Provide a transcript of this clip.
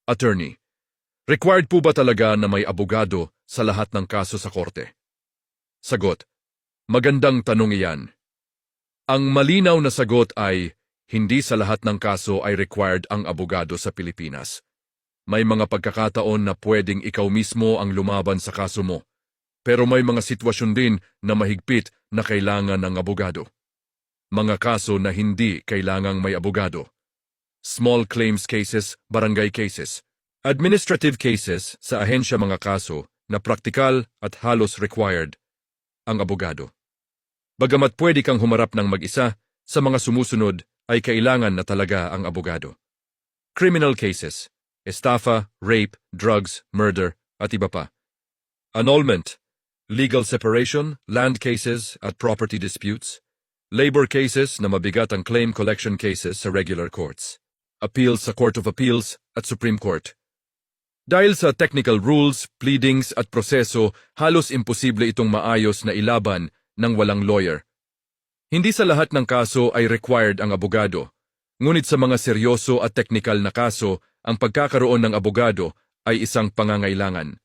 Attorney, required po ba talaga na may abogado sa lahat ng kaso sa korte? Sagot, magandang tanong iyan. Ang malinaw na sagot ay, hindi sa lahat ng kaso ay required ang abogado sa Pilipinas. May mga pagkakataon na pwedeng ikaw mismo ang lumaban sa kaso mo, pero may mga sitwasyon din na mahigpit na kailangan ng abogado. Mga kaso na hindi kailangang may abogado. Small claims cases, barangay cases. Administrative cases sa ahensya mga kaso na praktikal at halos required ang abogado. Bagamat pwede kang humarap ng mag-isa, sa mga sumusunod ay kailangan na talaga ang abogado. Criminal cases, estafa, rape, drugs, murder, at iba pa. Annulment, legal separation, land cases at property disputes, labor cases na mabigat ang claim collection cases sa regular courts, appeals sa Court of Appeals at Supreme Court. Dahil sa technical rules, pleadings at proseso, halos imposible itong maayos na ilaban ng walang lawyer. Hindi sa lahat ng kaso ay required ang abogado, ngunit sa mga seryoso at technical na kaso, ang pagkakaroon ng abogado ay isang pangangailangan.